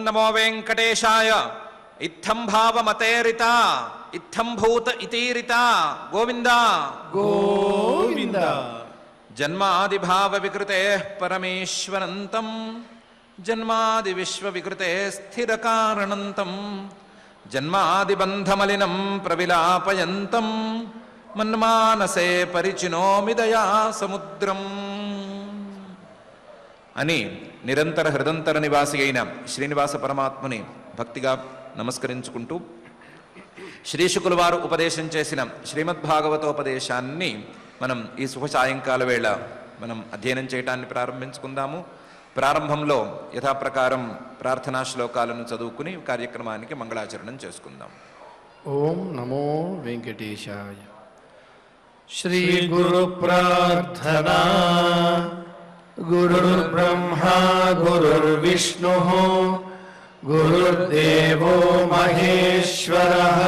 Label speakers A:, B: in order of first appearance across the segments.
A: నమో వెంకటేశాయ. ఇత్థం భావమతేరిత ఇత్థం భూత ఇతీరిత గోవింద
B: గోవింద.
A: జన్మాది భావ వికృతే పరమేశ్వరంతం జన్మాది విశ్వ వికృతే స్థిర కారణంతం జన్మాది బంధమలినం ప్రవిలాపయంతం మన్మానసే పరిచినోమి దయా సముద్రం అని నిరంతర హృదంతర నివాసి అయిన శ్రీనివాస పరమాత్మని భక్తిగా నమస్కరించుకుంటూ శ్రీశుకుల వారు ఉపదేశం చేసిన శ్రీమద్భాగవతోపదేశాన్ని మనం ఈ శుభ సాయంకాల వేళ మనం అధ్యయనం చేయటాన్ని ప్రారంభించుకుందాము. ప్రారంభంలో యథాప్రకారం ప్రార్థనా శ్లోకాలను చదువుకుని కార్యక్రమానికి మంగళాచరణం చేసుకుందాం.
B: ఓం నమో వెంకటేశాయ. శ్రీ గురు ప్రార్థనా. గురుర్బ్రహ్మా గురుర్విష్ణుః గురుర్దేవో మహేశ్వరః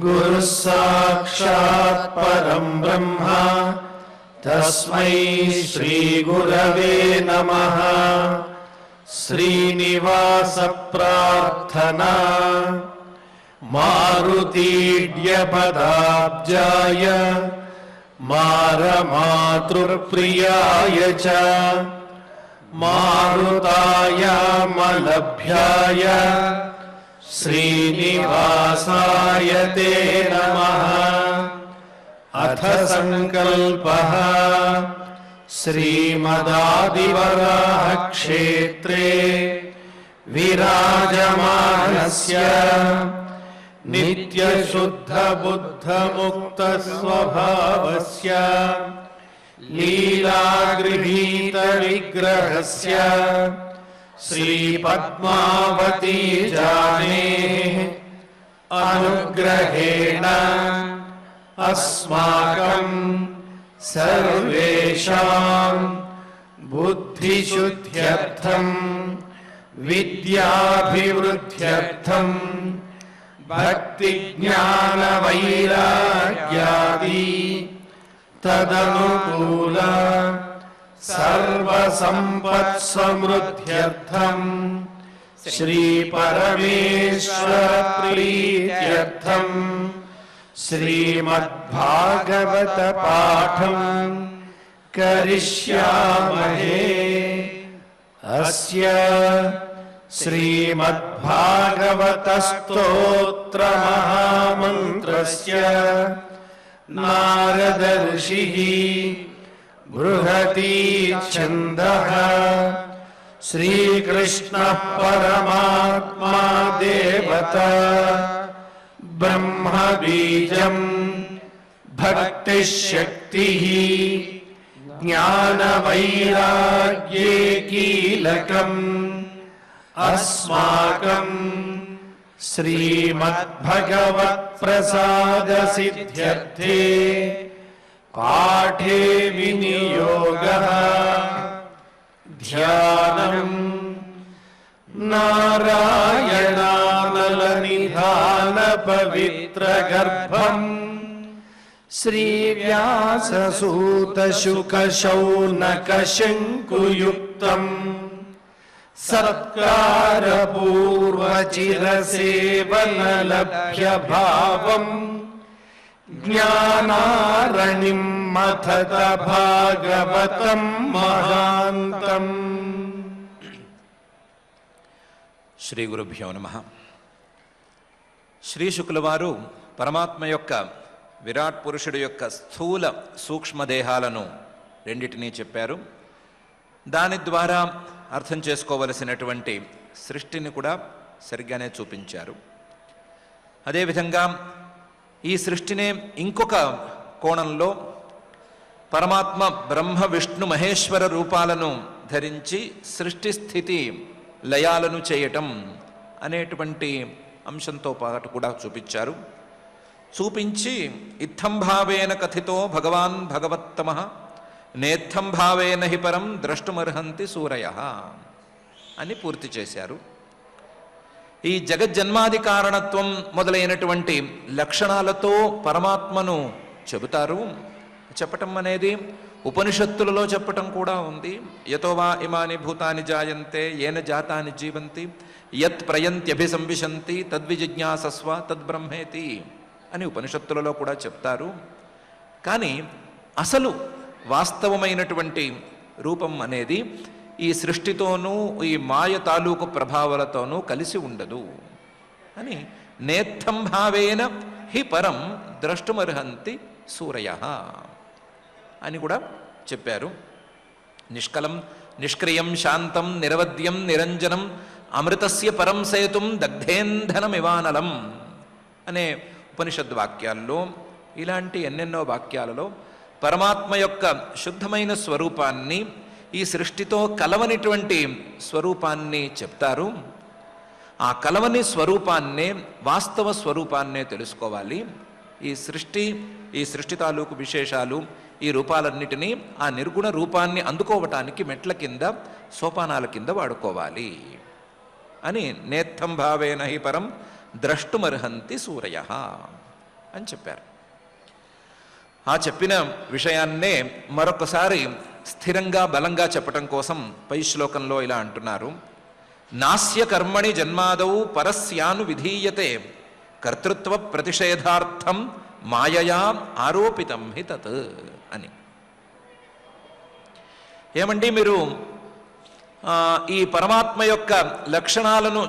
B: గురుః సాక్షాత్ పరం బ్రహ్మ తస్మై శ్రీ గురవే నమః. శ్రీనివాస ప్రార్థనా. మారుతీడ్యపదాబ్జాయ మారమాతృప్రియాయ చ మారుతాయ మలభ్యాయ శ్రీనివాసాయ తే నమః. అథ సంకల్పః. శ్రీమదాదివరాహ క్షేత్రే విరాజమానస్య నిత్యశుద్ధ బుద్ధ ముక్త స్వభావస్య లీలాగృహీత విగ్రహస్య శ్రీ పద్మావతీ జానేః అనుగ్రహేణ అస్మాకం సర్వేషాం బుద్ధిశుద్ధ్యర్థం విద్యాభివృద్ధ్యర్థం భక్తి జ్ఞాన వైరాగ్యాది తదనుకూల సర్వసంపత్ సమృద్ధ్యర్థం శ్రీ పరమేశ్వర ప్రీత్యర్థం శ్రీమద్భాగవత పాఠం కరిష్యామహే. అస్య శ్రీమద్భాగవత స్తోత్ర మహామంత్రస్య నారద ఋషిః బృహతి ఛందః శ్రీకృష్ణః పరమాత్మా దేవత బ్రహ్మ బీజం భక్తిశక్తిః జ్ఞాన వైరాగ్యే కీలకం అస్మాకం శ్రీమద్భగవత్ ప్రసాద సిద్ధ్యర్థే పాఠే వినియోగః. ధ్యానం. నారాయణానల నిధాన పవిత్ర గర్భం శ్రీవ్యాససూత శుక శౌనక శంకుయుక్తం సత్కార పూర్వ చిరసేవన లభ్య భావం జ్ఞానారణిం మథత భాగవతం మహాంతం.
A: శ్రీ గురుభ్యో నమః. శ్రీ శుకుల వారు పరమాత్మ యొక్క విరాట్ పురుషుడు యొక్క స్థూల సూక్ష్మదేహాలను రెండిటినీ చెప్పారు. దాని ద్వారా అర్థం చేసుకోవలసినటువంటి సృష్టిని కూడా సరిగ్గానే చూపించారు. అదేవిధంగా ఈ సృష్టినే ఇంకొక కోణంలో పరమాత్మ బ్రహ్మ విష్ణు మహేశ్వర రూపాలను ధరించి సృష్టి స్థితి లయాలను చేయటం అనేటువంటి అంశంతో పాటు కూడా చూపించారు. చూపించి ఇత్థం భావేన కథితో భగవాన్ భగవత్తమః నేత్థం భావేన హి పరం ద్రష్టుమర్హంతి సూరయః అని పూర్తి చేశారు. ఈ జగజ్జన్మాది కారణత్వం మొదలైనటువంటి లక్షణాలతో పరమాత్మను చెబుతారు. చెప్పటం అనేది ఉపనిషత్తులలో చెప్పటం కూడా ఉంది. యతో వా ఇమాని భూతాని జాయంతే ఏన జాతాని జీవంతి యత్ ప్రయంత్యభిసంవిశంతి తద్విజిజ్ఞాసస్వ తద్బ్రహ్మేతి అని ఉపనిషత్తులలో కూడా చెప్తారు. కానీ అసలు వాస్తవమైనటువంటి రూపం అనేది ఈ సృష్టితోనూ ఈ మాయ తాలూకు ప్రభావాలతోనూ కలిసి ఉండదు అని నేత్థం భావేన హి పరం ద్రష్టుమర్హంతి సూరయః అని కూడా చెప్పారు. నిష్కలం నిష్క్రియం శాంతం నిరవద్యం నిరంజనం అమృతస్య పరం సేతుం దగ్ధేంధనమివానలం అనే ఉపనిషద్ వాక్యాల్లో, ఇలాంటి ఎన్నెన్నో వాక్యాలలో పరమాత్మ యొక్క శుద్ధమైన స్వరూపాన్ని, ఈ సృష్టితో కలవనిటువంటి స్వరూపాన్ని చెప్తారు. ఆ కలవని స్వరూపాన్నే, వాస్తవ స్వరూపాన్నే తెలుసుకోవాలి. ఈ సృష్టి తాలూకు విశేషాలు, ఈ రూపాలన్నిటినీ ఆ నిర్గుణ రూపాన్ని అందుకోవటానికి మెట్ల కింద, సోపానాల కింద వాడుకోవాలి అని నేత్థం భావేన హి పరం ద్రష్టుమర్హంతి సూరయః అని చెప్పారు. ఆ చెప్పిన విషయాన్నే మరొకసారి స్థిరంగా బలంగా చెప్పటం కోసం పై శ్లోకంలో ఇలా అంటున్నారు. నాస్య కర్మణి జన్మాదౌ పరస్యాను విధీయతే కర్తృత్వ ప్రతిషేధార్థం మాయయా ఆరోపితం హి తత్ అని. ఏమండి, మీరు ఈ పరమాత్మ యొక్క లక్షణాలను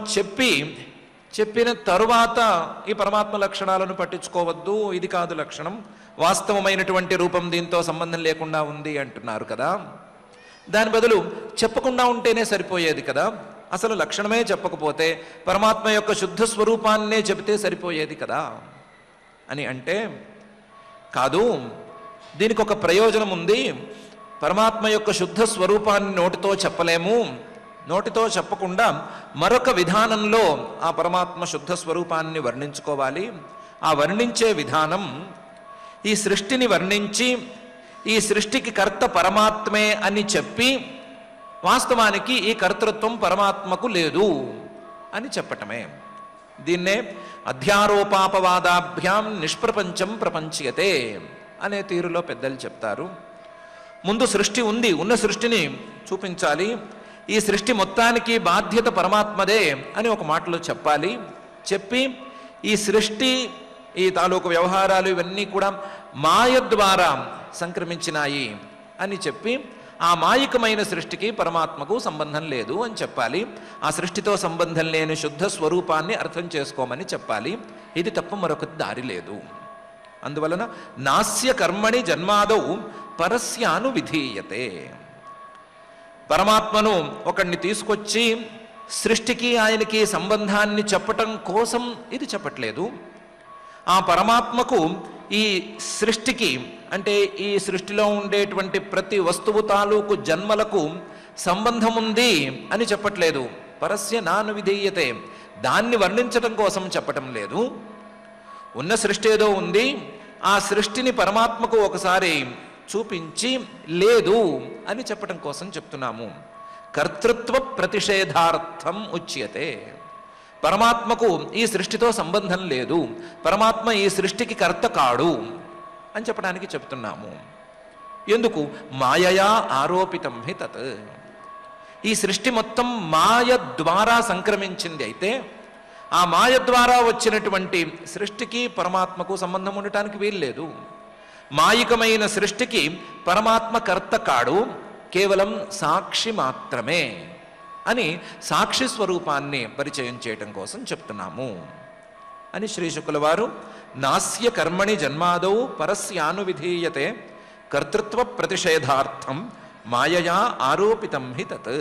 A: చెప్పిన తరువాత ఈ పరమాత్మ లక్షణాలను పట్టించుకోవద్దు, ఇది కాదు లక్షణం, వాస్తవమైనటువంటి రూపం దీంతో సంబంధం లేకుండా ఉంది అంటున్నారు కదా. దాని బదులు చెప్పకుండా ఉంటేనే సరిపోయేది కదా. అసలు లక్షణమే చెప్పకపోతే పరమాత్మ యొక్క శుద్ధ స్వరూపాన్నే చెబితే సరిపోయేది కదా అని అంటే, కాదు, దీనికి ఒక ప్రయోజనం ఉంది. పరమాత్మ యొక్క శుద్ధ స్వరూపాన్ని నోటితో చెప్పలేము, నోటితో చెప్పకుండా మరొక విధానంలో ఆ పరమాత్మ శుద్ధ స్వరూపాన్ని వర్ణించుకోవాలి. ఆ వర్ణించే విధానం ఈ సృష్టిని వర్ణించి ఈ సృష్టికి కర్త పరమాత్మే అని చెప్పి వాస్తవానికి ఈ కర్తృత్వం పరమాత్మకు లేదు అని చెప్పటమే. దీన్నే అధ్యారోపాపవాదాభ్యాం నిష్ప్రపంచం ప్రపంచ్యతే అనే తీరులో పెద్దలు చెప్తారు. ముందు సృష్టి ఉంది, ఉన్న సృష్టిని చూపించాలి. ఈ సృష్టి మొత్తానికి బాధ్యత పరమాత్మదే అని ఒక మాటలో చెప్పాలి. చెప్పి ఈ సృష్టి, ఈ తాలూకు వ్యవహారాలు ఇవన్నీ కూడా మాయ ద్వారా సంక్రమించినాయి అని చెప్పి ఆ మాయికమైన సృష్టికి పరమాత్మకు సంబంధం లేదు అని చెప్పాలి. ఆ సృష్టితో సంబంధం లేని శుద్ధ స్వరూపాన్ని అర్థం చేసుకోమని చెప్పాలి. ఇది తప్ప మరొక దారి లేదు. అందువలన నాస్య కర్మణి జన్మాదౌ పరస్యాను విధీయతే. పరమాత్మను ఒకడిని తీసుకొచ్చి సృష్టికి ఆయనకి సంబంధాన్ని చెప్పటం కోసం ఇది చెప్పట్లేదు. ఆ పరమాత్మకు ఈ సృష్టికి, అంటే ఈ సృష్టిలో ఉండేటువంటి ప్రతి వస్తువు తాలూకు జన్మలకు సంబంధం ఉంది అని చెప్పట్లేదు. పరస్య నాను విధీయతే, దాన్ని వర్ణించటం కోసం చెప్పటం లేదు. ఉన్న సృష్టి ఏదో ఉంది, ఆ సృష్టిని పరమాత్మకు ఒకసారి చూపించి లేదు అని చెప్పటం కోసం చెప్తున్నాము. కర్తృత్వ ప్రతిషేధార్థం ఉచ్యతే. పరమాత్మకు ఈ సృష్టితో సంబంధం లేదు, పరమాత్మ ఈ సృష్టికి కర్త కాడు అని చెప్పడానికి చెప్తున్నాము. ఎందుకు? మాయయా ఆరోపితం హి తత్. ఈ సృష్టి మొత్తం మాయ ద్వారా సంక్రమించింది. అయితే ఆ మాయ ద్వారా వచ్చినటువంటి సృష్టికి పరమాత్మకు సంబంధం ఉండటానికి వీల్లేదు. మాయికమైన సృష్టికి పరమాత్మ కర్త కాడు, కేవలం సాక్షి మాత్రమే అని సాక్షి స్వరూపాన్ని పరిచయం చేయటం కోసం చెప్తున్నాము అని శ్రీ శుక్ల వారు నాస్య కర్మణి జన్మాదౌ పరస్యాను విధీయతే కర్తృత్వ ప్రతిషేధార్థం మాయయా ఆరోపితం హి తత్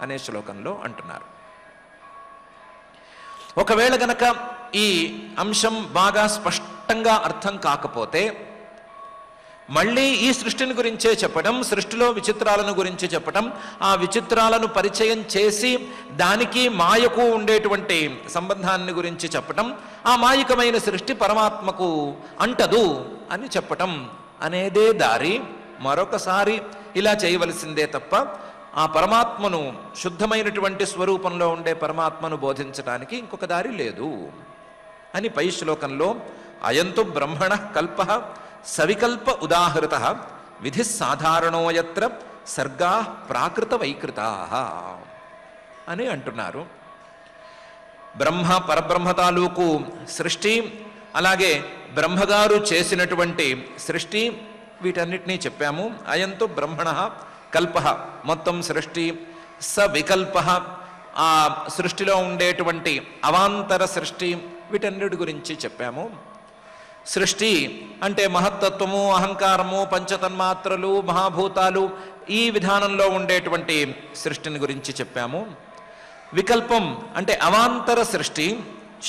A: అనే శ్లోకంలో అంటున్నారు. ఒకవేళ గనక ఈ అంశం బాగా స్పష్టంగా అర్థం కాకపోతే మళ్ళీ ఈ సృష్టిని గురించే చెప్పటం, సృష్టిలో విచిత్రాలను గురించి చెప్పటం, ఆ విచిత్రాలను పరిచయం చేసి దానికి మాయకు ఉండేటువంటి సంబంధాన్ని గురించి చెప్పటం, ఆ మాయికమైన సృష్టి పరమాత్మకు అంటదు అని చెప్పటం అనేదే దారి. మరొకసారి ఇలా చేయవలసిందే తప్ప ఆ పరమాత్మను, శుద్ధమైనటువంటి స్వరూపంలో ఉండే పరమాత్మను బోధించడానికి ఇంకొక దారి లేదు అని పై శ్లోకంలో అయంతు బ్రహ్మణ కల్ప సవికల్ప ఉదాహృత విధి సాధారణో యత్ర సర్గా ప్రాకృత వైకృతా అని అంటున్నారు. బ్రహ్మ పరబ్రహ్మ తాలూకు సృష్టి, అలాగే బ్రహ్మగారు చేసినటువంటి సృష్టి, వీటన్నిటినీ చెప్పాము. అయంతో బ్రహ్మణ కల్ప, మొత్తం సృష్టి, స వికల్ప, ఆ సృష్టిలో ఉండేటువంటి అవాంతర సృష్టి, వీటన్నిటి గురించి చెప్పాము. సృష్టి అంటే మహత్తత్వము, అహంకారము, పంచతన్మాత్రలు, మహాభూతాలు, ఈ విధానంలో ఉండేటువంటి సృష్టిని గురించి చెప్పాము. వికల్పం అంటే అవాంతర సృష్టి,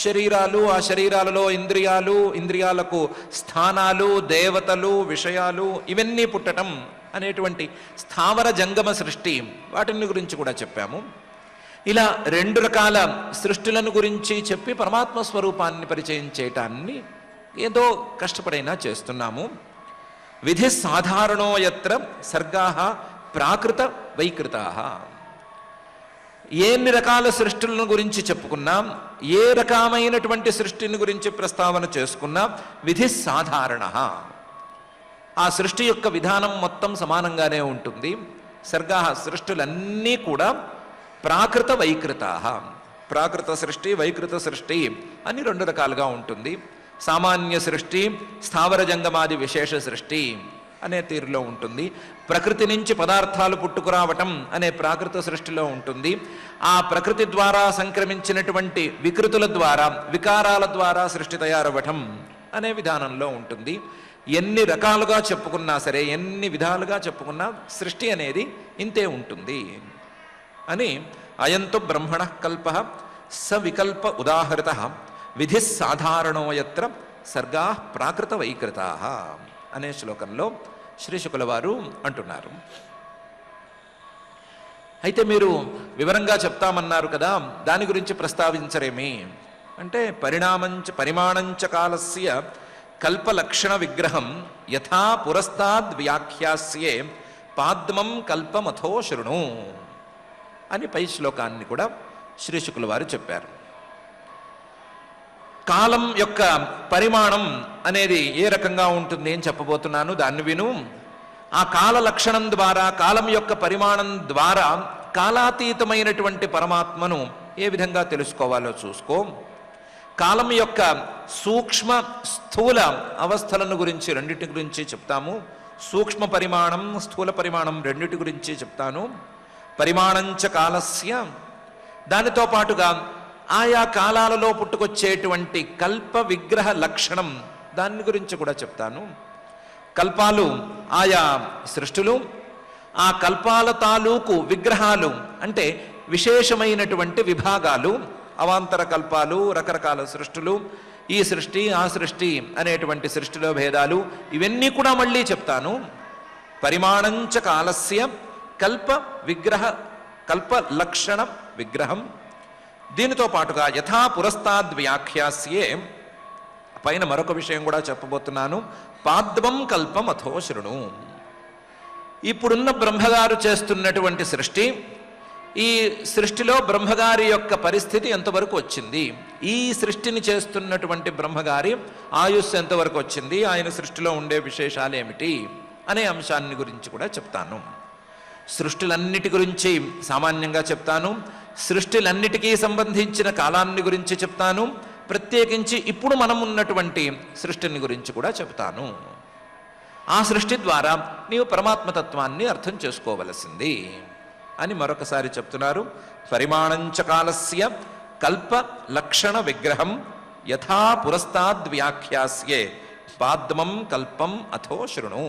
A: శరీరాలు, ఆ శరీరాలలో ఇంద్రియాలు, ఇంద్రియాలకు స్థానాలు, దేవతలు, విషయాలు, ఇవన్నీ పుట్టటం అనేటువంటి స్థావర జంగమ సృష్టి, వాటిని గురించి కూడా చెప్పాము. ఇలా 2 రకాల సృష్టిలను గురించి చెప్పి పరమాత్మ స్వరూపాన్ని పరిచయం చేయటాన్ని ఏదో కష్టపడైనా చేస్తున్నాము. విధి సాధారణో యత్ర సర్గా ప్రాకృత వైకృతా. ఎన్ని రకాల సృష్టిలను గురించి చెప్పుకున్నాం, ఏ రకమైనటువంటి సృష్టిని గురించి ప్రస్తావన చేసుకున్నా విధి సాధారణ, ఆ సృష్టి యొక్క విధానం మొత్తం సమానంగానే ఉంటుంది. సర్గా సృష్టిలన్నీ కూడా ప్రాకృత వైకృతా, ప్రాకృత సృష్టి, వైకృత సృష్టి అని 2 రకాలుగా ఉంటుంది. సామాన్య సృష్టి, స్థావర జంగమాది విశేష సృష్టి అనే తీరులో ఉంటుంది. ప్రకృతి నుంచి పదార్థాలు పుట్టుకురావటం అనే ప్రాకృత సృష్టిలో ఉంటుంది. ఆ ప్రకృతి ద్వారా సంక్రమించినటువంటి వికృతుల ద్వారా, వికారాల ద్వారా సృష్టి తయారవ్వటం అనే విధానంలో ఉంటుంది. ఎన్ని రకాలుగా చెప్పుకున్నా సరే, ఎన్ని విధాలుగా చెప్పుకున్నా సృష్టి అనేది ఇంతే ఉంటుంది అని అయంతో బ్రహ్మణ కల్ప స వికల్ప ఉదాహృత విధి సాధారణో యత్ర సర్గా ప్రాకృత వైకృతా అనే శ్లోకంలో శ్రీ శుకుల వారు అంటున్నారు. అయితే మీరు వివరంగా చెప్తామన్నారు కదా, దాని గురించి ప్రస్తావించరేమి అంటే, పరిమాణంచ కాలస్య కల్పలక్షణ విగ్రహం యథా పురస్తాద్ వ్యాఖ్యాస్యే పాద్మం కల్పమథో శృణు అని పై శ్లోకాన్ని కూడా శ్రీ శుకుల వారు చెప్పారు. కాలం యొక్క పరిమాణం అనేది ఏ రకంగా ఉంటుంది అని చెప్పబోతున్నాను, దాన్ని విను. ఆ కాల లక్షణం ద్వారా, కాలం యొక్క పరిమాణం ద్వారా కాలాతీతమైనటువంటి పరమాత్మను ఏ విధంగా తెలుసుకోవాలో చూసుకో. కాలం యొక్క సూక్ష్మ స్థూల అవస్థలను గురించి, 2 గురించి చెప్తాము. సూక్ష్మ పరిమాణం, స్థూల పరిమాణం 2 గురించి చెప్తాను. పరిమాణంచ కాలస్య, దానితో పాటుగా ఆయా కాలాలలో పుట్టుకొచ్చేటువంటి కల్ప విగ్రహ లక్షణం, దాని గురించి కూడా చెప్తాను. కల్పాలు ఆయా సృష్టులు, ఆ కల్పాల తాలూకు విగ్రహాలు అంటే విశేషమైనటువంటి విభాగాలు, అవాంతర కల్పాలు, రకరకాల సృష్టులు, ఈ సృష్టి ఆ సృష్టి అనేటువంటి సృష్టిలో భేదాలు, ఇవన్నీ కూడా మళ్ళీ చెప్తాను. పరిమాణంచ కాలస్య కల్ప విగ్రహ, కల్ప లక్షణ విగ్రహం. దీనితో పాటుగా యథా పురస్తాద్ వ్యాఖ్యాస్యే, పైన మరొక విషయం కూడా చెప్పబోతున్నాను. పాద్మం కల్పం అథో శృణు. ఇప్పుడున్న బ్రహ్మగారు చేస్తున్నటువంటి సృష్టి, ఈ సృష్టిలో బ్రహ్మగారి యొక్క పరిస్థితి ఎంతవరకు వచ్చింది, ఈ సృష్టిని చేస్తున్నటువంటి బ్రహ్మగారి ఆయుస్సు ఎంతవరకు వచ్చింది, ఆయన సృష్టిలో ఉండే విశేషాలు ఏమిటి అనే అంశాన్ని గురించి కూడా చెప్తాను. సృష్టిలన్నిటి గురించి సామాన్యంగా చెప్తాను. సృష్టిలన్నిటికీ సంబంధించిన కాలాన్ని గురించి చెప్తాను. ప్రత్యేకించి ఇప్పుడు మనం ఉన్నటువంటి సృష్టిని గురించి కూడా చెప్తాను. ఆ సృష్టి ద్వారా నీవు పరమాత్మతత్వాన్ని అర్థం చేసుకోవలసింది అని మరొకసారి చెప్తున్నారు. పరిమాణంచ కాలస్య కల్ప లక్షణ విగ్రహం యథా పురస్తాద్ వ్యాఖ్యాస్యే పాద్మం కల్పం అథో శృణు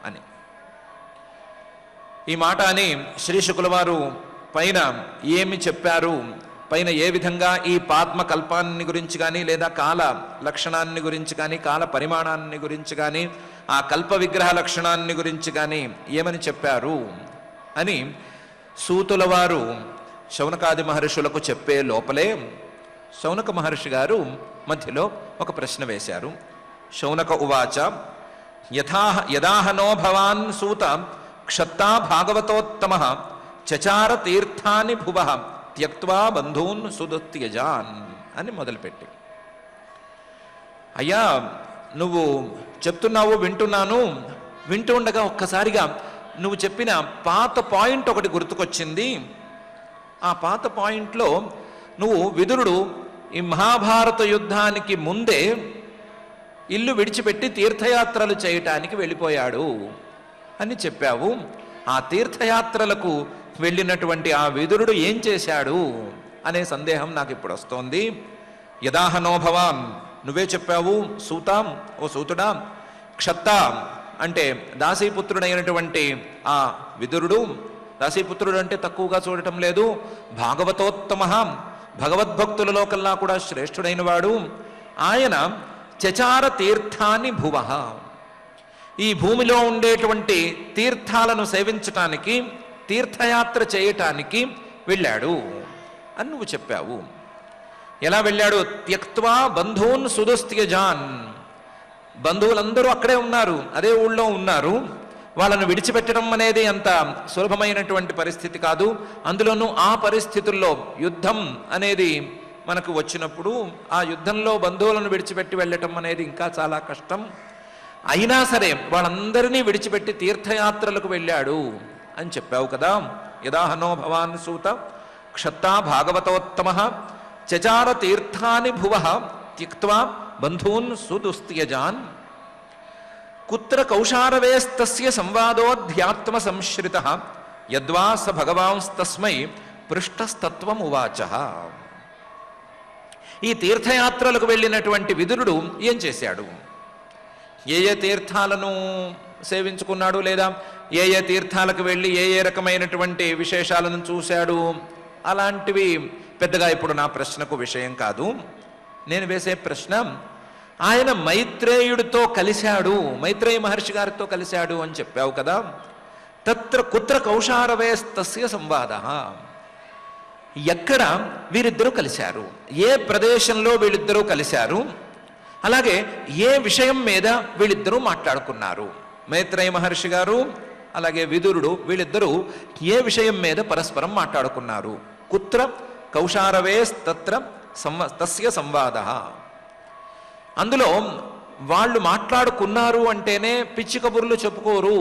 A: అని. ఈ మాట అని శ్రీ శుకుల వారు పైన ఏమి చెప్పారు, పైన ఏ విధంగా ఈ పాద్మ కల్పాన్ని గురించి కానీ, లేదా కాల లక్షణాన్ని గురించి కానీ, కాల పరిమాణాన్ని గురించి కానీ, ఆ కల్ప విగ్రహ లక్షణాన్ని గురించి కానీ ఏమని చెప్పారు అని సూతుల వారు శౌనకాది మహర్షులకు చెప్పే లోపలే శౌనక మహర్షి గారు మధ్యలో ఒక ప్రశ్న వేశారు. శౌనక ఉవాచ యదాహనో భవాన్ సూత క్షత్తా భాగవతోత్తమః చచార తీర్థాని భువః త్యక్త్వా బంధూన్ సుదత్యజాన్ అని మొదలుపెట్టి, అయ్యా నువ్వు చెప్తున్నావు, వింటున్నాను, వింటూ ఉండగా ఒక్కసారిగా నువ్వు చెప్పిన పాత పాయింట్ ఒకటి గుర్తుకొచ్చింది. ఆ పాత పాయింట్లో నువ్వు విదురుడు ఈ మహాభారత యుద్ధానికి ముందే ఇల్లు విడిచిపెట్టి తీర్థయాత్రలు చేయటానికి వెళ్ళిపోయాడు అని చెప్పావు. ఆ తీర్థయాత్రలకు వెళ్ళినటువంటి ఆ విదురుడు ఏం చేశాడు అనే సందేహం నాకు ఇప్పుడు వస్తోంది. యదాహనో భవాన్, నువ్వే చెప్పావు సూతాం, ఓ సూతుడా, క్షత్త అంటే దాసీపుత్రుడైనటువంటి ఆ విదురుడు, దాసీపుత్రుడు అంటే తక్కువగా చూడటం లేదు, భాగవతోత్తమ, భగవద్భక్తులలో కల్లా కూడా శ్రేష్ఠుడైన వాడు ఆయన. చచార తీర్థాన్ని భువ, ఈ భూమిలో ఉండేటువంటి తీర్థాలను సేవించటానికి, తీర్థయాత్ర చేయటానికి వెళ్ళాడు అని నువ్వు చెప్పావు. ఎలా వెళ్ళాడు? త్యక్త్వా బంధూన్ సుదుస్త్యజాన్, బంధువులందరూ అక్కడే ఉన్నారు, అదే ఊళ్ళో ఉన్నారు, వాళ్ళను విడిచిపెట్టడం అనేది అంత సులభమైనటువంటి పరిస్థితి కాదు. అందులోనూ ఆ పరిస్థితుల్లో యుద్ధం అనేది మనకు వచ్చినప్పుడు ఆ యుద్ధంలో బంధువులను విడిచిపెట్టి వెళ్ళటం అనేది ఇంకా చాలా కష్టం. అయినా సరే వాళ్ళందరినీ విడిచిపెట్టి తీర్థయాత్రలకు వెళ్ళాడు అని చెప్పావు కదా. యదాహనో భవాన్ సూత క్షత్తా భాగవతోత్తమ చచార తీర్థాని భువ త్యక్త్వా బంధూన్ సుదుస్త్యజాన్. కుత్ర కౌశారవేస్తస్య సంవాదోధ్యాత్మ సంశ్రిత యద్వా స భగవాంస్తస్మై పృష్టస్తత్వం ఉవాచ. ఈ తీర్థయాత్రలకు వెళ్ళినటువంటి విదురుడు ఏం చేశాడు? ఏ ఏ తీర్థాలను సేవించుకున్నాడు, లేదా ఏ ఏ తీర్థాలకు వెళ్ళి ఏ ఏ రకమైనటువంటి విశేషాలను చూశాడు, అలాంటివి పెద్దగా ఇప్పుడు నా ప్రశ్నకు విషయం కాదు. నేను వేసే ప్రశ్న, ఆయన మైత్రేయుడితో కలిశాడు, మైత్రేయ మహర్షి గారితో కలిశాడు అని చెప్పావు కదా. తత్ర కుత్ర కౌశారవేస్తస్య సంవాద, ఎక్కడ వీరిద్దరూ కలిశారు, ఏ ప్రదేశంలో వీళ్ళిద్దరూ కలిశారు, అలాగే ఏ విషయం మీద వీళ్ళిద్దరూ మాట్లాడుకున్నారు? మైత్రేయ మహర్షి గారు అలాగే విదురుడు వీళ్ళిద్దరూ ఏ విషయం మీద పరస్పరం మాట్లాడుకున్నారు? కుత్ర కౌశారవేస్తత్ర తస్య సంవాద. అందులో వాళ్ళు మాట్లాడుకున్నారు అంటేనే పిచ్చి కబుర్లు చెప్పుకోరు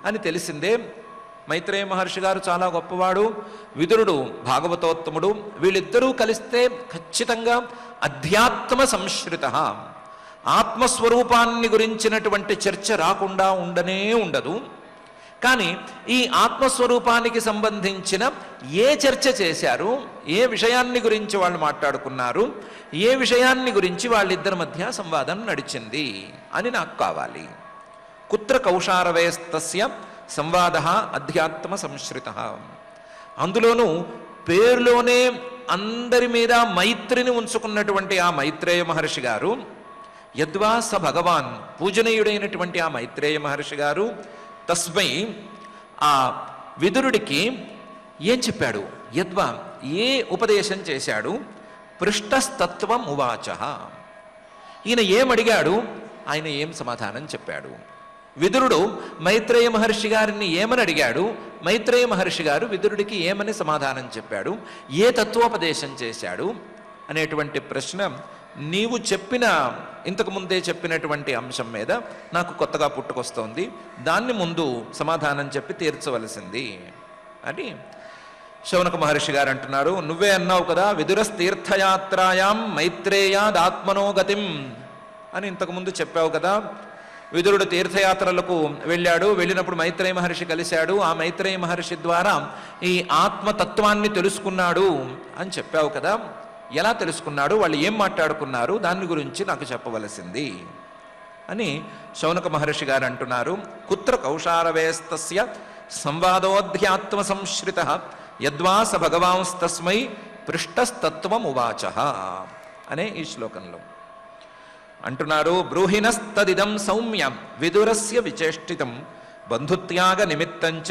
A: అని తెలిసిందే. మైత్రేయ మహర్షి గారు చాలా గొప్పవాడు, విదురుడు భాగవతోత్తముడు. వీళ్ళిద్దరూ కలిస్తే ఖచ్చితంగా అధ్యాత్మ సంశ్రిత, ఆత్మస్వరూపాన్ని గురించినటువంటి చర్చ రాకుండా ఉండనే ఉండదు. కానీ ఈ ఆత్మస్వరూపానికి సంబంధించిన ఏ చర్చ చేశారు, ఏ విషయాన్ని గురించి వాళ్ళు మాట్లాడుకున్నారు, ఏ విషయాన్ని గురించి వాళ్ళిద్దరి మధ్య సంవాదం నడిచింది అని నాకు కావాలి. కుత్ర కౌశారవేస్తస్య సంవాద అధ్యాత్మ సంశ్రిత. అందులోనూ పేరులోనే అందరి మీద మైత్రిని ఉంచుకున్నటువంటి ఆ మైత్రేయ మహర్షి గారు, యద్వా స భగవాన్, పూజనీయుడైనటువంటి ఆ మైత్రేయ మహర్షి గారు తస్మై, ఆ విదురుడికి ఏం చెప్పాడు? యద్వా, ఏ ఉపదేశం చేశాడు? పృష్టస్తత్వం ఉవాచ. ఈయన ఏమడిగాడు, ఆయన ఏం సమాధానం చెప్పాడు? విదురుడు మైత్రేయ మహర్షి గారిని ఏమని అడిగాడు, మైత్రేయ మహర్షి గారు విదురుడికి ఏమని సమాధానం చెప్పాడు, ఏ తత్వోపదేశం చేశాడు అనేటువంటి ప్రశ్న నీవు చెప్పిన, ఇంతకుముందే చెప్పినటువంటి అంశం మీద నాకు కొత్తగా పుట్టుకొస్తోంది. దాన్ని ముందు సమాధానం చెప్పి తీర్చవలసింది అని శౌనక మహర్షి గారు అంటున్నారు. నువ్వే అన్నావు కదా, విదురస్తీర్థయాత్రాయాం మైత్రేయాదాత్మనో గతిం అని ఇంతకుముందు చెప్పావు కదా. విదురుడు తీర్థయాత్రలకు వెళ్ళాడు, వెళ్ళినప్పుడు మైత్రేయ మహర్షి కలిశాడు, ఆ మైత్రేయ మహర్షి ద్వారా ఈ ఆత్మతత్వాన్ని తెలుసుకున్నాడు అని చెప్పావు కదా. ఎలా తెలుసుకున్నాడు, వాళ్ళు ఏం మాట్లాడుకున్నారు, దాని గురించి నాకు చెప్పవలసింది అని శౌనక మహర్షి గారు అంటున్నారు. కుత్ర కౌశారవేస్తస్య సంవాదోధ్యాత్మ సంశ్రిత యద్వా స భగవాంస్తస్మై పృష్టస్తత్వం ఉవాచ అనే ఈ శ్లోకంలో అంటున్నారు. బ్రూహిణస్తదిదం సౌమ్య విదురస్య విచేష్టితం బంధుత్యాగ నిమిత్తంచ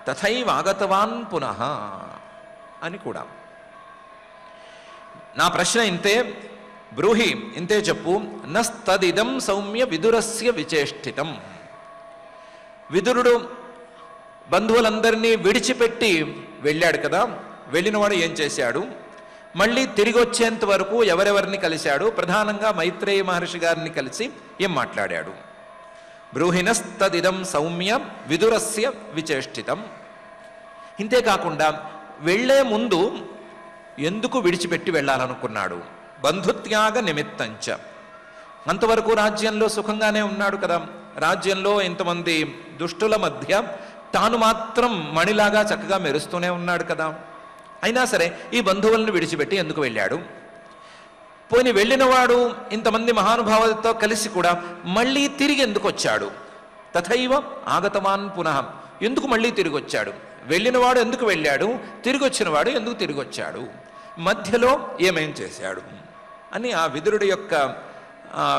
A: తథైవాగతవాన్ పునః అని కూడా. నా ప్రశ్న ఇంతే, బ్రూహి ఇంతే చెప్పు. నస్తదిదం సౌమ్య విదురస్య విచేష్టితం. విదురుడు బంధువులందరినీ విడిచిపెట్టి వెళ్ళాడు కదా, వెళ్ళినవాడు ఏం చేశాడు, మళ్ళీ తిరిగి వచ్చేంత వరకు ఎవరెవరిని కలిశాడు, ప్రధానంగా మైత్రేయ మహర్షి గారిని కలిసి ఏం మాట్లాడాడు? బ్రూహిణస్తదిదం సౌమ్య విదురస్య విచేష్టితం. ఇంతేకాకుండా వెళ్లే ముందు ఎందుకు విడిచిపెట్టి వెళ్ళాలనుకున్నాడు? బంధుత్యాగ నిమిత్తంచ. అంతవరకు రాజ్యంలో సుఖంగానే ఉన్నాడు కదా, రాజ్యంలో ఇంతమంది దుష్టుల మధ్య తాను మాత్రం మణిలాగా చక్కగా మెరుస్తూనే ఉన్నాడు కదా. అయినా సరే ఈ బంధువులను విడిచిపెట్టి ఎందుకు వెళ్ళాడు? పోని వెళ్ళినవాడు ఇంతమంది మహానుభావులతో కలిసి కూడా మళ్ళీ తిరిగి ఎందుకు వచ్చాడు? తథైవ ఆగతవాన్ పునః. ఎందుకు మళ్ళీ తిరిగి వచ్చాడు? వెళ్ళినవాడు ఎందుకు వెళ్ళాడు? తిరిగి వచ్చినవాడు ఎందుకు తిరిగి వచ్చాడు? మధ్యలో ఏమేం చేశాడు అని ఆ విదురుడి యొక్క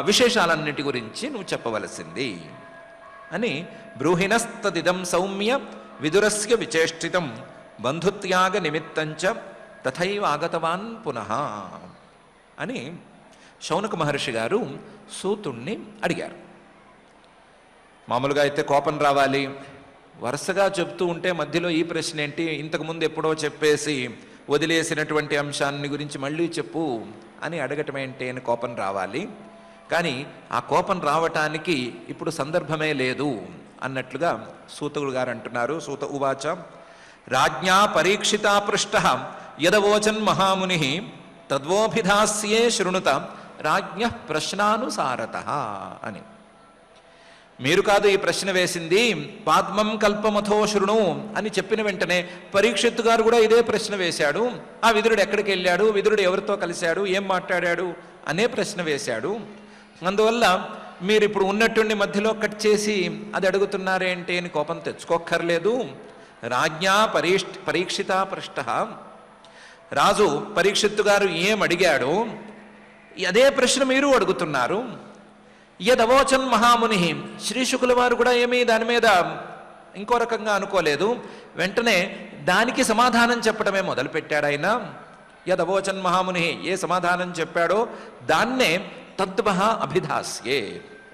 A: విశేషాలన్నిటి గురించి నువ్వు చెప్పవలసింది అని. బ్రూహిణస్తదిదం సౌమ్య విదురస్య విచేష్టితం బంధుత్యాగ నిమిత్తంచ తథైవ ఆగతవాన్ పునః అని శౌనక మహర్షి గారు సూతుణ్ణి అడిగారు. మామూలుగా అయితే కోపం రావాలి, వరుసగా చెప్తూ ఉంటే మధ్యలో ఈ ప్రశ్న ఏంటి, ఇంతకుముందు ఎప్పుడో చెప్పేసి వదిలేసినటువంటి అంశాన్ని గురించి మళ్ళీ చెప్పు అని అడగటం ఏంటి అని కోపం రావాలి. కానీ ఆ కోపం రావటానికి ఇప్పుడు సందర్భమే లేదు అన్నట్లుగా సూతుడు గారు అంటున్నారు. సూత ఉవాచ రాజ్ఞా పరీక్షితా పృష్ట యదవోచన్ మహాముని తద్వోభిధాస్యే శృణుత రాజ్ఞ ప్రశ్నానుసారత అని. మీరు కాదు ఈ ప్రశ్న వేసింది, పాద్మం కల్పమథో శృణు అని చెప్పిన వెంటనే పరీక్షిత్తు గారు కూడా ఇదే ప్రశ్న వేశాడు. ఆ విదురుడు ఎక్కడికి వెళ్ళాడు, విదురుడు ఎవరితో కలిశాడు, ఏం మాట్లాడాడు అనే ప్రశ్న వేశాడు. అందువల్ల మీరు ఇప్పుడు ఉన్నట్టుండి మధ్యలో కట్ చేసి అది అడుగుతున్నారేంటి అని కోపం తెచ్చుకోక్కర్లేదు. రాజ్ఞా పరీక్షిత పృష్ట, రాజు పరీక్షిత్తు గారు ఏం అడిగాడు అదే ప్రశ్న మీరు అడుగుతున్నారు. యదవోచన్ మహాముని, శ్రీశుకుల వారు కూడా ఏమీ దాని మీద ఇంకో రకంగా అనుకోలేదు, వెంటనే దానికి సమాధానం చెప్పడమే మొదలుపెట్టాడు ఆయన. యదవోచన్ మహాముని ఏ సమాధానం చెప్పాడో దాన్నే తద్వహ అభిధాస్యే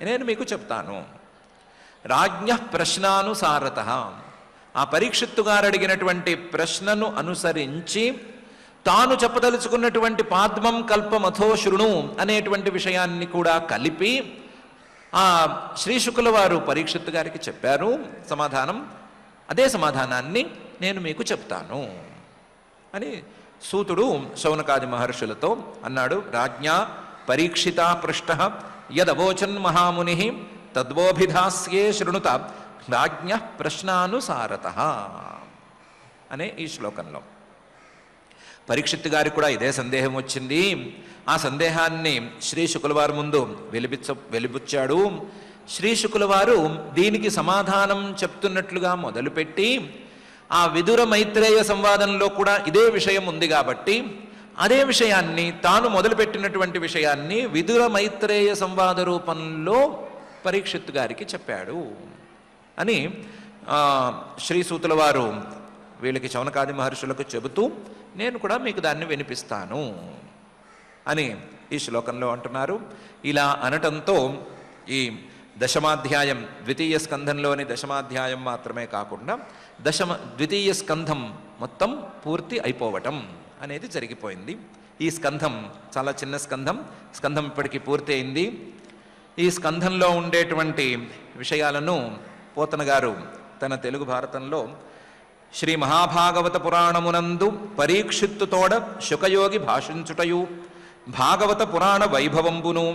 A: నేను మీకు చెప్తాను. రాజ్ఞ ప్రశ్నానుసారత, ఆ పరీక్షిత్తు గారు అడిగినటువంటి ప్రశ్నను అనుసరించి తాను చెప్పదలుచుకున్నటువంటి పాద్మం కల్పమథో శృణు అనేటువంటి విషయాన్ని కూడా కలిపి ఆ శ్రీశుకుల వారు పరీక్షిత్తు గారికి చెప్పారు సమాధానం. అదే సమాధానాన్ని నేను మీకు చెప్తాను అని సూతుడు శౌనకాది మహర్షులతో అన్నాడు. రాజ్ఞా పరీక్షితా పృష్ట యదవోచన్ మహాముని తద్వోభిధాస్యే శృణుత రాజ్ఞ ప్రశ్నానుసారత అనే ఈ శ్లోకంలో పరీక్షిత్తు గారికి కూడా ఇదే సందేహం వచ్చింది. ఆ సందేహాన్ని శ్రీశుకుల వారి ముందు వెలిబుచ్చాడు. శ్రీశుకుల వారు దీనికి సమాధానం చెప్తున్నట్లుగా మొదలుపెట్టి ఆ విదుర మైత్రేయ సంవాదంలో కూడా ఇదే విషయం ఉంది కాబట్టి అదే విషయాన్ని తాను మొదలుపెట్టినటువంటి విషయాన్ని విదుర మైత్రేయ సంవాద రూపంలో పరీక్షిత్తు గారికి చెప్పాడు అని శ్రీసూతుల వారు వీళ్ళకి శౌనకాది మహర్షులకు చెబుతూ నేను కూడా మీకు దాన్ని వినిపిస్తాను అని ఈ శ్లోకంలో అంటున్నారు. ఇలా అనటంతో ఈ దశమాధ్యాయం ద్వితీయ స్కంధంలోని దశమాధ్యాయం మాత్రమే కాకుండా ద్వితీయ స్కంధం మొత్తం పూర్తి అయిపోవటం అనేది జరిగిపోయింది. ఈ స్కంధం చాలా చిన్న స్కంధం ఇప్పటికీ పూర్తి అయింది. ఈ స్కంధంలో ఉండేటువంటి విషయాలను పోతన గారు తన తెలుగు భారతంలో శ్రీ మహాభాగవత పురాణమునందు పరీక్షిత్తుతోడ శుకయోగి భాషించుటయు భాగవత పురాణ వైభవంబును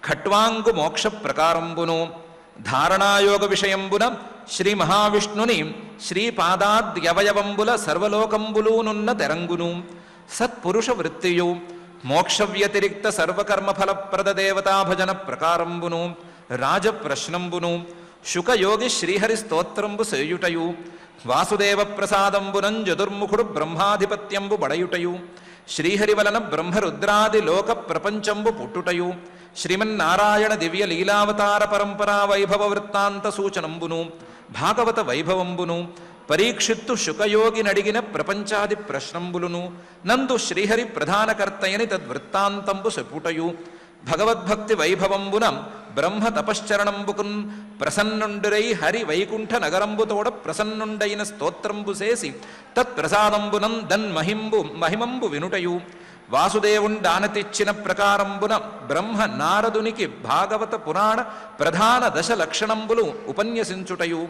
A: ఖట్వాంగు మోక్ష ప్రకారంబును ధారణాయోగ విషయంబున శ్రీ మహావిష్ణుని శ్రీపాదాద్యవయవంబుల సర్వలోకంబులూనున్న తెరంగును సత్పురుష వృత్తియు మోక్ష వ్యతిరిక్త సర్వకర్మఫలప్రద దేవతా భజన ప్రకారంబును రాజప్రశ్నంబును శుకయోగి శ్రీహరి స్తోత్రంబు సేయుటయు వాసుదేవ ప్రసాదంబునం జదుర్ముఖుడు బ్రహ్మాధిపత్యంబు బడయుటయు శ్రీహరి వలన బ్రహ్మరుద్రాది లోక ప్రపంచంబు పుట్టుటయు శ్రీమన్నారాయణ దివ్య లీలావతార పరంపరా వైభవ వృత్తాంత సూచనంబును భాగవత వైభవంబును పరీక్షిత్తు శుకయోగి నడిగిన ప్రపంచాది ప్రశ్నంబులును నందు శ్రీహరి ప్రధానకర్తయని తద్వృత్తాంతంబు చెప్పుటయు భగవద్భక్తి వైభవంబున బ్రహ్మ తపశ్చరణంబుకున్ ప్రసన్నుండురై హరి వైకుంఠ నగరంబుతోడ ప్రసన్నుండైన స్తోత్రంబు చేసి తత్ప్రసాదంబునం దన్ మహిమంబు వినుటయు వాసుదేవుండానతిచ్చిన ప్రకారంబున బ్రహ్మ నారదునికి భాగవత పురాణ ప్రధాన దశ లక్షణంబులు ఉపన్యసించుటయు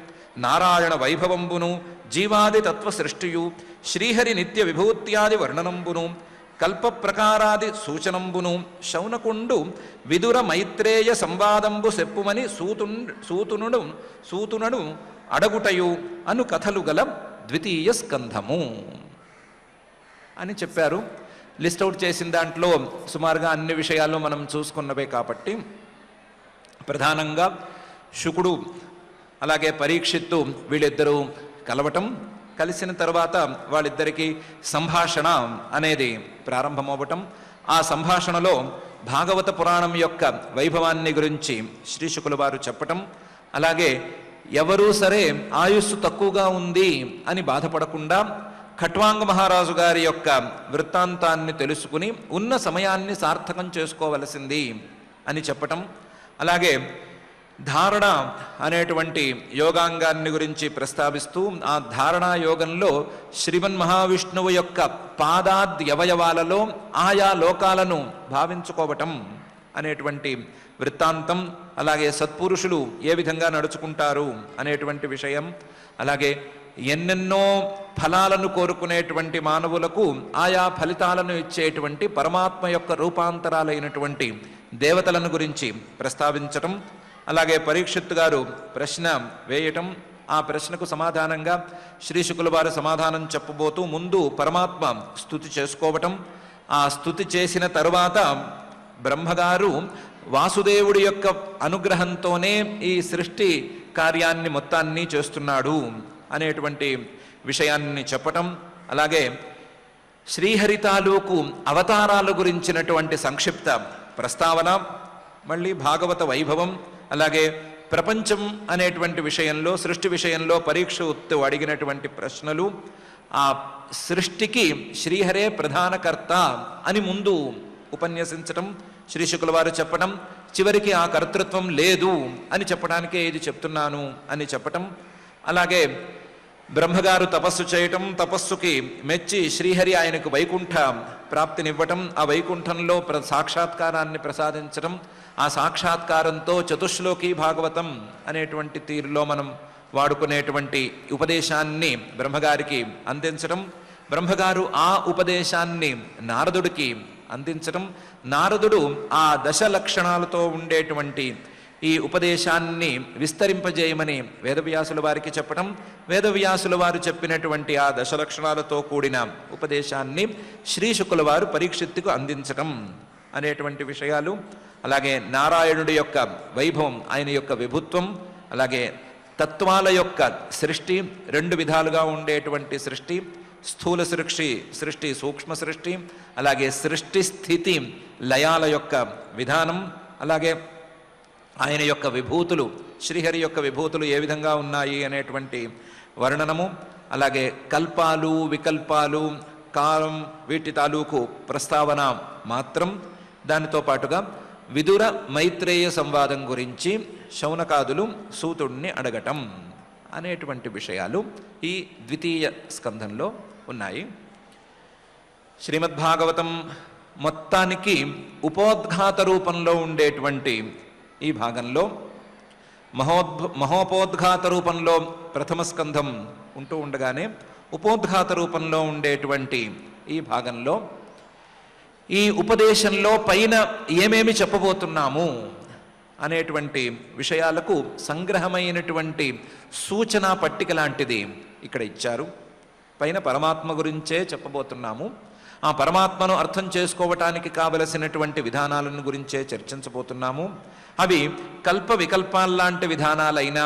A: నారాయణ వైభవంబును జీవాది తత్వ సృష్టియు శ్రీహరి నిత్య విభూత్యాది వర్ణనంబును కల్ప ప్రకారాది సూచనంబును శౌనకుండు విదుర మైత్రేయ సంవాదంబు సెప్పుమని సూతునుడు అడగుటయు అను కథలు గల ద్వితీయ స్కంధము అని చెప్పారు. లిస్ట్ అవుట్ చేసిన దాంట్లో సుమారుగా అన్ని విషయాలు మనం చూసుకున్నవే కాబట్టి ప్రధానంగా శుకుడు అలాగే పరీక్షిత్తు వీళ్ళిద్దరూ కలవటం, కలిసిన తర్వాత వాళ్ళిద్దరికీ సంభాషణ అనేది ప్రారంభమవ్వటం, ఆ సంభాషణలో భాగవత పురాణం యొక్క వైభవాన్ని గురించి శ్రీ శుకుల వారు చెప్పటం, అలాగే ఎవరూ సరే ఆయుస్సు తక్కువగా ఉంది అని బాధపడకుండా ఖట్వాంగ మహారాజు గారి యొక్క వృత్తాంతాన్ని తెలుసుకుని ఉన్న సమయాన్ని సార్థకం చేసుకోవలసింది అని చెప్పటం, అలాగే ధారణ అనేటువంటి యోగాంగాన్ని గురించి ప్రస్తావిస్తూ ఆ ధారణా యోగంలో శ్రీమన్ మహావిష్ణువు యొక్క పాదాద్యవయవాలలో ఆయా లోకాలను భావించుకోవటం అనేటువంటి వృత్తాంతం, అలాగే సత్పురుషులు ఏ విధంగా నడుచుకుంటారు అనేటువంటి విషయం, అలాగే ఎన్నెన్నో ఫలాలను కోరుకునేటువంటి మానవులకు ఆయా ఫలితాలను ఇచ్చేటువంటి పరమాత్మ యొక్క రూపాంతరాలైనటువంటి దేవతలను గురించి ప్రస్తావించటం, అలాగే పరీక్షిత్తు గారు ప్రశ్న వేయటం, ఆ ప్రశ్నకు సమాధానంగా శ్రీ శుకుల వారు సమాధానం చెప్పబోతూ ముందు పరమాత్మ స్తుతి చేసుకోవటం, ఆ స్తుతి చేసిన తరువాత బ్రహ్మగారు వాసుదేవుడి యొక్క అనుగ్రహంతోనే ఈ సృష్టి కార్యాన్ని మొత్తాన్ని చేస్తున్నాడు అనేటువంటి విషయాన్ని చెప్పటం, అలాగే శ్రీహరి తాలూకు అవతారాల గురించినటువంటి సంక్షిప్త ప్రస్తావన, మళ్ళీ భాగవత వైభవం, అలాగే ప్రపంచం అనేటువంటి విషయంలో సృష్టి విషయంలో పరీక్షిత్తు అడిగినటువంటి ప్రశ్నలు, ఆ సృష్టికి శ్రీహరే ప్రధానకర్త అని ముందు ఉపన్యసించటం, శ్రీ శుకుల వారు చెప్పటం, చివరికి ఆ కర్తృత్వం లేదు అని చెప్పడానికే ఇది చెప్తున్నాను అని చెప్పటం, అలాగే బ్రహ్మగారు తపస్సు చేయటం, తపస్సుకి మెచ్చి శ్రీహరి ఆయనకు వైకుంఠ ప్రాప్తినివ్వటం, ఆ వైకుంఠంలో సాక్షాత్కారాన్ని ప్రసాదించటం, ఆ సాక్షాత్కారంతో చతుశ్లోకి భాగవతం అనేటువంటి తీరులో మనం వాడుకునేటువంటి ఉపదేశాన్ని బ్రహ్మగారికి అందించటం, బ్రహ్మగారు ఆ ఉపదేశాన్ని నారదుడికి అందించటం, నారదుడు ఆ దశ లక్షణాలతో ఉండేటువంటి ఈ ఉపదేశాన్ని విస్తరింపజేయమని వేదవ్యాసుల వారికి చెప్పటం, వేదవ్యాసుల వారు చెప్పినటువంటి ఆ దశలక్షణాలతో కూడిన ఉపదేశాన్ని శ్రీ శుకుల వారు పరీక్షిత్తుకు అందించటం అనేటువంటి విషయాలు, అలాగే నారాయణుడి యొక్క వైభవం, ఆయన యొక్క విభుత్వం, అలాగే తత్వాల యొక్క సృష్టి, రెండు విధాలుగా ఉండేటువంటి సృష్టి, స్థూల సృష్టి సూక్ష్మ సృష్టి, అలాగే సృష్టి స్థితి లయాల యొక్క విధానం, అలాగే ఆయన యొక్క విభూతులు, శ్రీహరి యొక్క విభూతులు ఏ విధంగా ఉన్నాయి అనేటువంటి వర్ణనము, అలాగే కల్పాలు వికల్పాలు కాలం వీటి తాలూకు ప్రస్తావన మాత్రం, దానితో పాటుగా విదుర మైత్రేయ సంవాదం గురించి శౌనకాదులు సూతుడిని అడగటం అనేటువంటి విషయాలు ఈ ద్వితీయ స్కంధంలో ఉన్నాయి. శ్రీమద్భాగవతం మొత్తానికి ఉపోద్ఘాత రూపంలో ఉండేటువంటి ఈ భాగంలో మహోపోద్ఘాత రూపంలో ప్రథమ స్కంధం ఉంటూ ఉండగానే ఉపోద్ఘాత రూపంలో ఉండేటువంటి ఈ భాగంలో ఈ ఉపదేశంలో పైన ఏమేమి చెప్పబోతున్నాము అనేటువంటి విషయాలకు సంగ్రహమైనటువంటి సూచనా పట్టిక లాంటిది ఇక్కడ ఇచ్చారు. పైన పరమాత్మ గురించే చెప్పబోతున్నాము, ఆ పరమాత్మను అర్థం చేసుకోవటానికి కావలసినటువంటి విధానాలను గురించే చర్చించబోతున్నాము. అవి కల్ప వికల్పాల్లాంటి విధానాలైనా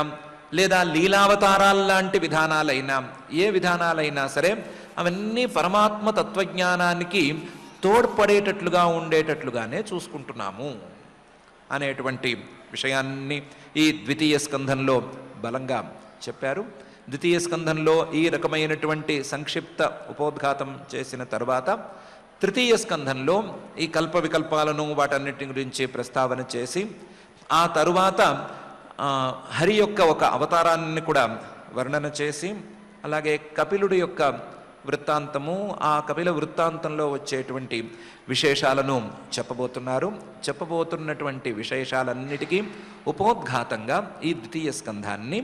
A: లేదా లీలావతారాల్లాంటి విధానాలైనా ఏ విధానాలైనా సరే అవన్నీ పరమాత్మ తత్వజ్ఞానానికి తోడ్పడేటట్లుగా ఉండేటట్లుగానే చూసుకుంటున్నాము అనేటువంటి విషయాన్ని ఈ ద్వితీయ స్కంధంలో బలంగా చెప్పారు. ద్వితీయ స్కంధంలో ఈ రకమైనటువంటి సంక్షిప్త ఉపోద్ఘాతం చేసిన తర్వాత తృతీయ స్కంధంలో ఈ కల్ప వికల్పాలను వాటన్నిటి గురించి ప్రస్తావన చేసి ఆ తరువాత హరి యొక్క ఒక అవతారాన్ని కూడా వర్ణన చేసి అలాగే కపిలుడి యొక్క వృత్తాంతము, ఆ కపిల వృత్తాంతంలో వచ్చేటువంటి విశేషాలను చెప్పబోతున్నటువంటి విశేషాలన్నిటికీ ఉపోద్ఘాతంగా ఈ ద్వితీయ స్కంధాన్ని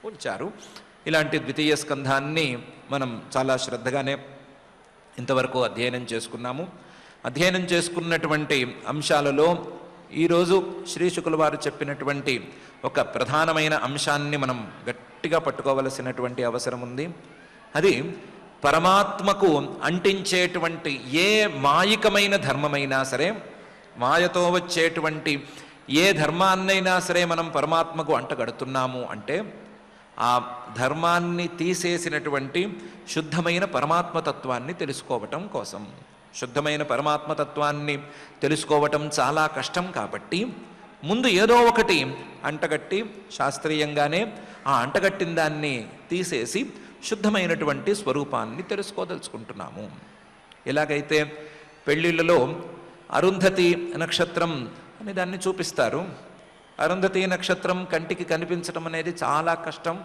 A: ఉంచారు. ఇలాంటి ద్వితీయ స్కంధాన్ని మనం చాలా శ్రద్ధగానే ఇంతవరకు అధ్యయనం చేసుకున్నాము. అధ్యయనం చేసుకున్నటువంటి అంశాలలో ఈరోజు శ్రీ శుకుల వారు చెప్పినటువంటి ఒక ప్రధానమైన అంశాన్ని మనం గట్టిగా పట్టుకోవలసినటువంటి అవసరం ఉంది. అది పరమాత్మకు అంటించేటువంటి ఏ మాయికమైన ధర్మమైనా సరే, మాయతో వచ్చేటువంటి ఏ ధర్మాన్నైనా సరే మనం పరమాత్మకు అంటగడుతున్నాము అంటే ఆ ధర్మాన్ని తీసేసినటువంటి శుద్ధమైన పరమాత్మతత్వాన్ని తెలుసుకోవటం కోసం. శుద్ధమైన పరమాత్మతత్వాన్ని తెలుసుకోవటం చాలా కష్టం కాబట్టి ముందు ఏదో ఒకటి అంటగట్టి శాస్త్రీయంగానే ఆ అంటగట్టిన దాన్ని తీసేసి శుద్ధమైనటువంటి స్వరూపాన్ని తెలుసుకోదలుచుకుంటున్నాము. ఎలాగైతే పెళ్ళిళ్ళలో అరుంధతి నక్షత్రం అని దాన్ని చూపిస్తారు. అరుంధతి నక్షత్రం కంటికి కనిపించడం అనేది చాలా కష్టం.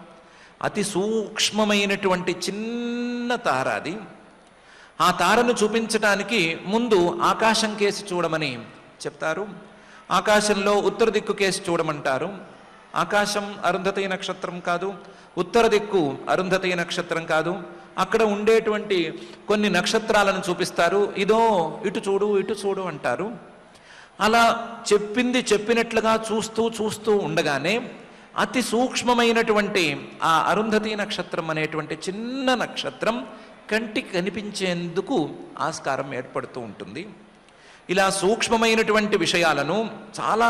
A: అతి సూక్ష్మమైనటువంటి చిన్న తార అది. ఆ తారను చూపించటానికి ముందు ఆకాశం కేసి చూడమని చెప్తారు. ఆకాశంలో ఉత్తర దిక్కు కేసి చూడమంటారు. ఆకాశం అరుంధతి నక్షత్రం కాదు, ఉత్తర దిక్కు అరుంధతి నక్షత్రం కాదు. అక్కడ ఉండేటువంటి కొన్ని నక్షత్రాలను చూపిస్తారు. ఇదో ఇటు చూడు ఇటు చూడు అంటారు. అలా చెప్పింది చెప్పినట్లుగా చూస్తూ ఉండగానే అతి సూక్ష్మమైనటువంటి ఆ అరుంధతి నక్షత్రం అనేటువంటి చిన్న నక్షత్రం కంటికి కనిపించేందుకు ఆస్కారం ఏర్పడుతూ ఉంటుంది. ఇలా సూక్ష్మమైనటువంటి విషయాలను, చాలా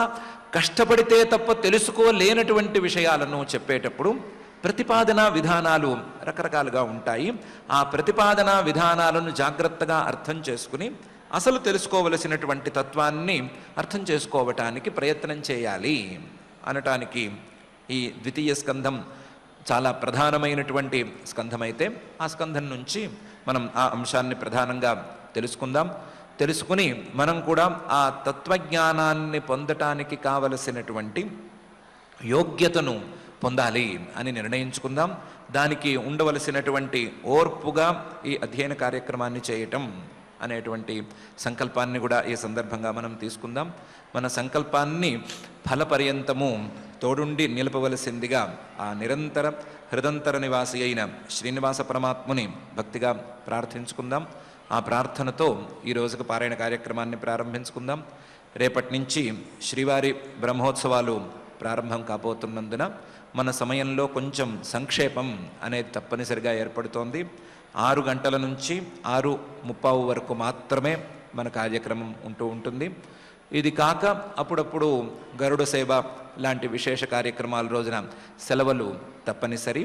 A: కష్టపడితే తప్ప తెలుసుకోలేనటువంటి విషయాలను చెప్పేటప్పుడు ప్రతిపాదనా విధానాలు రకరకాలుగా ఉంటాయి. ఆ ప్రతిపాదనా విధానాలను జాగ్రత్తగా అర్థం చేసుకుని అసలు తెలుసుకోవలసినటువంటి తత్వాన్ని అర్థం చేసుకోవటానికి ప్రయత్నం చేయాలి అనటానికి ఈ ద్వితీయ స్కంధం చాలా ప్రధానమైనటువంటి స్కంధమైతే ఆ స్కంధం నుంచి మనం ఆ అంశాన్ని ప్రధానంగా తెలుసుకుని మనం కూడా ఆ తత్వజ్ఞానాన్ని పొందటానికి కావలసినటువంటి యోగ్యతను పొందాలి అని నిర్ణయించుకుందాం. దానికి ఉండవలసినటువంటి ఓర్పుగా ఈ అధ్యయన కార్యక్రమాన్ని చేయటం అనేటువంటి సంకల్పాన్ని కూడా ఈ సందర్భంగా మనం తీసుకుందాం. మన సంకల్పాన్ని ఫలపర్యంతము తోడుండి నిలపవలసిందిగా ఆ నిరంతర హృదంతర నివాసి అయిన శ్రీనివాస పరమాత్ముని భక్తిగా ప్రార్థించుకుందాం. ఆ ప్రార్థనతో ఈ రోజుకు పారాయణ కార్యక్రమాన్ని ప్రారంభించుకుందాం. రేపటి నుంచి శ్రీవారి బ్రహ్మోత్సవాలు ప్రారంభం కాబోతున్నందున మన సమయంలో కొంచెం సంక్షేపం అనేది తప్పనిసరిగా ఏర్పడుతోంది. 6 గంటల నుంచి 6:30 వరకు మాత్రమే మన కార్యక్రమం ఉంటూ ఉంటుంది. ఇది కాక అప్పుడప్పుడు గరుడ సేవ లాంటి విశేష కార్యక్రమాల రోజున సెలవులు తప్పనిసరి.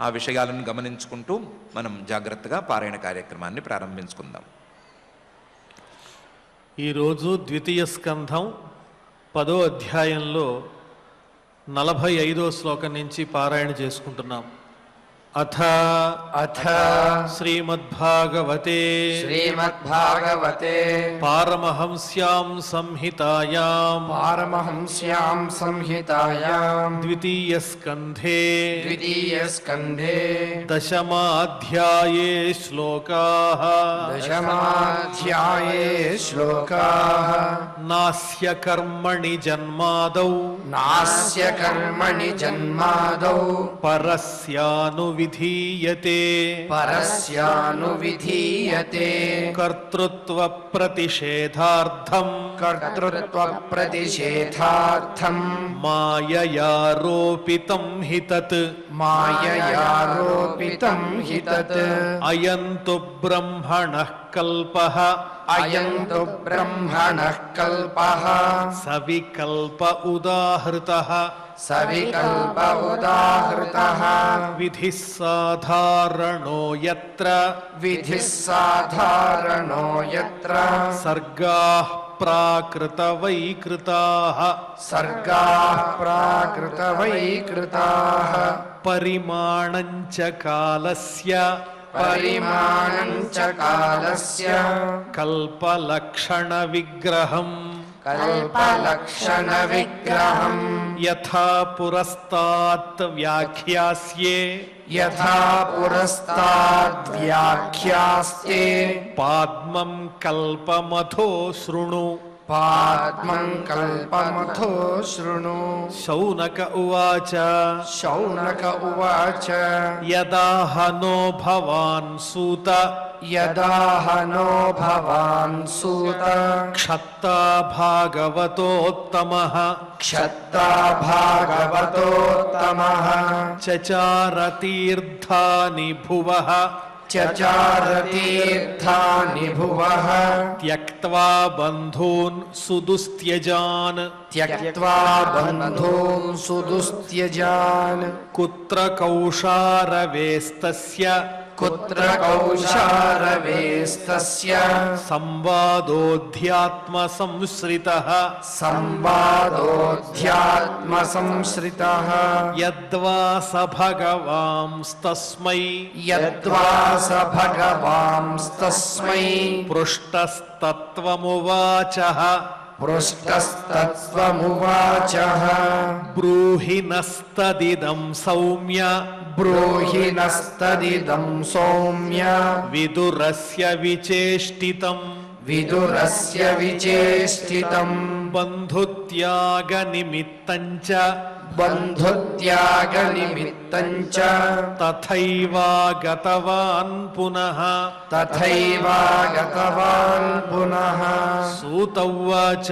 A: ఆ విషయాలను గమనించుకుంటూ మనం జాగ్రత్తగా పారాయణ కార్యక్రమాన్ని ప్రారంభించుకుందాం.
C: ఈరోజు ద్వితీయ స్కంధం 10వ అధ్యాయంలో 45వ శ్లోకం నుంచి పారాయణ చేసుకుంటున్నాం. అథ శ్రీమద్భాగవతే పారమహంస్యాం సంహితాయాం ద్వితీయ స్కంధే దశమాధ్యాయే శ్లోకాః నాస్య కర్మణి జన్మాదౌ పరస్యానువిధీయతే కర్తృత్వ ప్రతిషేధార్థం మాయయారోపితం హి తత్ అయంతు బ్రహ్మణః కల్పః సవికల్ప ఉదాహృతః విధిః సాధారణో యత్ర సర్గాః ప్రాకృతవైకృతాః పరిమాణంచ కాలస్య కల్పలక్షణ విగ్రహం యథా పురస్తాత్ వ్యాఖ్యాస్యే
B: యథా పురస్తాద్వ్యాఖ్యాస్తే
C: పాద్మం కల్పమథో శృణు.
B: పాద్మం కల్పమథో శృణు.
C: శౌనక ఉవాచ
B: శౌనక ఉవాచ
C: యదాహనో భవాన్ సూత
B: యదాహనో భవాన్ సూత
C: క్షత్తా భాగవతోత్తమః
B: క్షత్తా భాగవతోత్తమః
C: చచార తీర్థాని భువః
B: చచార తీర్థాని భువః
C: త్యక్త్వా బంధూన్ సుదుస్త్యజాన్.
B: త్యక్త్వా బంధూన్ సుదుస్త్యజాన్.
C: కుత్ర కౌషారవేస్తస్య
B: కుత్ర కౌశారవేస్తస్య
C: సంవాదోధ్యాత్మ సంశ్రితః
B: సంవాదోధ్యాత్మ సంశ్రితః
C: యద్వా స భగవాంస్తస్మై
B: యద్వా స భగవాంస్తస్మై
C: పృష్టస్తత్వమువాచః
B: పృష్టస్తత్వమువాచః
C: బ్రూహి నస్తదిదం సౌమ్య
B: బ్రూహి నస్తదిదం సౌమ్య
C: విదురస్య విచేష్టితం
B: విదురస్య విచేష్టితం
C: బంధుత్యాగ నిమిత్తం చ
B: బంధుత్యాగ నిమిత్తం చ
C: తథైవాగతవాన్ పునః.
B: తథైవాగతవాన్ పునః.
C: సూత ఉవాచ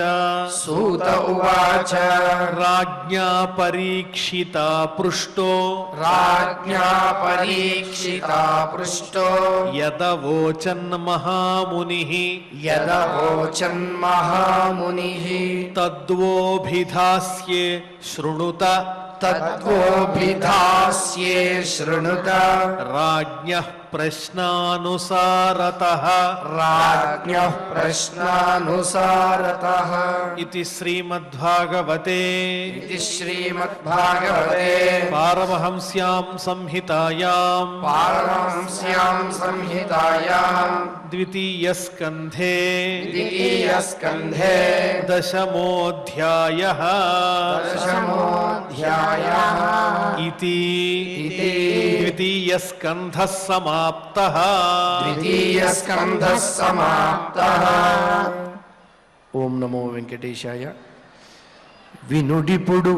B: సూత ఉవాచ
C: రాజ్ఞా పరీక్షితా పృష్టో
B: రాజ్ఞా పరీక్షితా పృష్టో
C: యదవోచన్ మహామునిః
B: యదవోచన్ మహామునిః
C: తద్వోభిధాస్యే శృణుత
B: తద్వోభిధాస్యే శృణుత
C: రాజ్ఞః ప్రశ్నానుసారతః.
B: రాజ్ఞః ప్రశ్నానుసారతః.
C: ఇది శ్రీమద్భాగవతే
B: ఇది శ్రీమద్భాగవతే
C: పారమహంస్యాం సంహితాయాం
B: పారమహంస్యాం సంహితాయాం
C: ద్వితీయస్కంధే
B: ద్వితీయస్కంధే
C: దశమోऽధ్యాయः.
B: దశమోऽధ్యాయः.
C: ఇతి
B: ఇతి
C: ద్వితీయస్కంధः సమాప్తः.
B: ద్వితీయస్కంధः సమాప్తः. ఓం నమో వెంకటేశాయ. వినుడిపుడు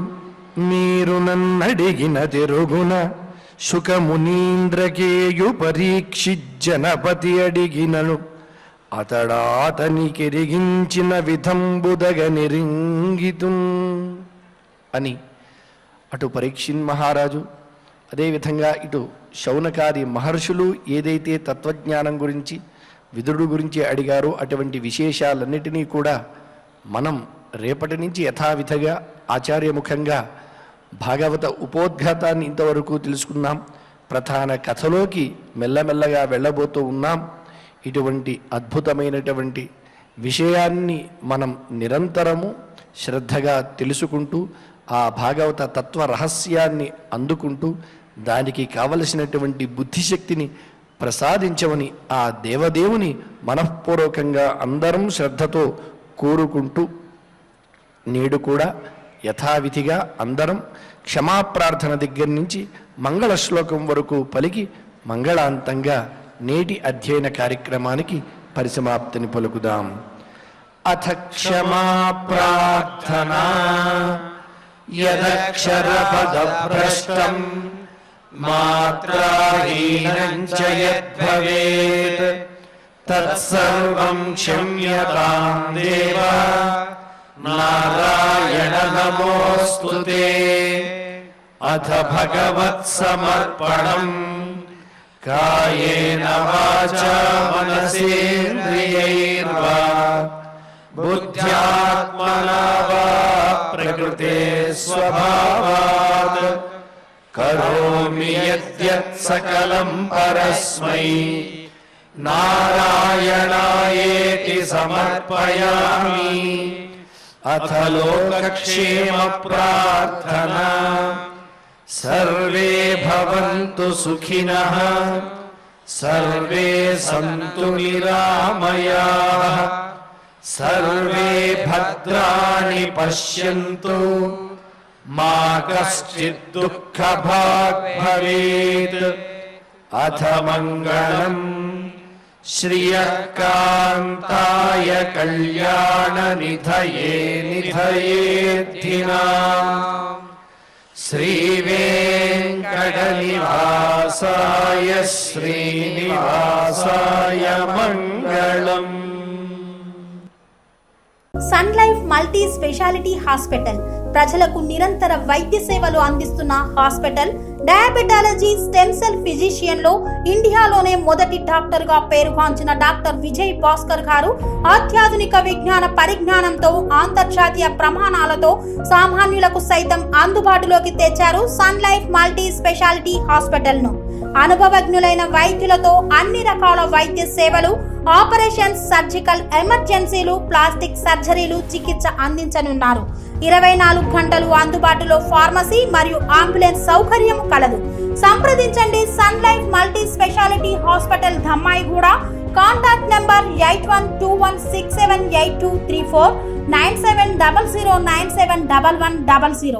B: మీరు నన్నడిగిన తిరుగున శుకమునీంద్రకేయు పరీక్షిజ్జనపతి అడిగినను అతడాతనికెరిగించిన విధంబుదగ నిరింగితున్ అని అటు పరీక్షిన్ మహారాజు అదేవిధంగా ఇటు శౌనకాది మహర్షులు ఏదైతే తత్వజ్ఞానం గురించి విదురుడు గురించి అడిగారో అటువంటి విశేషాలన్నిటినీ కూడా మనం రేపటి నుంచి యథావిధిగా ఆచార్యముఖంగా భాగవత ఉపోద్ఘాతాన్ని ఇంతవరకు తెలుసుకున్నాం. ప్రధాన కథలోకి మెల్లమెల్లగా వెళ్ళబోతూ ఉన్నాం. ఇటువంటి అద్భుతమైనటువంటి విషయాన్ని మనం నిరంతరము శ్రద్ధగా తెలుసుకుంటూ ఆ భాగవత తత్వ రహస్యాన్ని అందుకుంటూ దానికి కావలసినటువంటి బుద్ధిశక్తిని ప్రసాదించమని ఆ దేవదేవుని మనఃపూర్వకంగా అందరం శ్రద్ధతో కోరుకుంటూ నేడు కూడా యథావిధిగా అందరం క్షమాప్రార్థన దగ్గర నుంచి మంగళ శ్లోకం వరకు పలికి మంగళాంతంగా నేటి అధ్యయన కార్యక్రమానికి పరిసమాప్తిని పలుకుదాం. అథ క్షమా ప్రార్థనా యదక్షరపదభ్రష్టం మాత్రాహీనం చ యద్భవేత్ తత్సర్వం క్షమ్యతాం దేవ నారాయణ నమోస్తుతే. అథ భగవత్సమర్పణం కాయేన వాచా మనసేంద్రియైర్వా బుద్ధ్యాత్మనా వా ప్రకృతే స్వభావాత్ కరోమి యద్యత్ సకలం పరస్మై నారాయణాయేతి సమర్పయామి. అథ లోకక్షేమ ప్రార్థనా సర్వే భవంతు సుఖినః సర్వే సంతు నిరామయాః సర్వే భద్రాణి పశ్యంతు మా కశ్చిద్ దుఃఖభాగ్ భవేత్. అథ మంగళం శ్రియకాంతాయ కళ్యాణ నిధయే నిధయేర్థినాం. శ్రీ వెంకటనివాసాయ శ్రీనివాసాయ మంగళం.
D: Sun Life multi speciality hospital ప్రజలకు నిరంతర వైద్య సేవలు అందిస్తున్న hospital. Diabetology, stem cell physician లో ఇండియాలోనే మొదటి డాక్టర్ గా పేరుగాంచిన డాక్టర్ విజయ్ భాస్కర్ గారు అత్యాధునిక విజ్ఞాన పరిజ్ఞానంతో అంతర్జాతీయ ప్రమాణాలతో సామాన్యులకు సైతం అందుబాటులోకి తెచ్చారు Sun Life multi speciality hospital ను. అనుభవజ్ఞులైన వైద్యులతో అన్ని రకాల వైద్య సేవలు, ఆపరేషన్స్, సర్జికల్ ఎమర్జెన్సీలు, ప్లాస్టిక్ సర్జరీలు, చికిత్స అందించనున్నారు. 24 గంటలు అందుబాటులో ఫార్మసీ మరియు అంబులెన్స్ సౌకర్యం కలదు. సంప్రదించండి Sun Life multi speciality hospital, Dhammaiguda. Contact number 8121678234, 9700971100.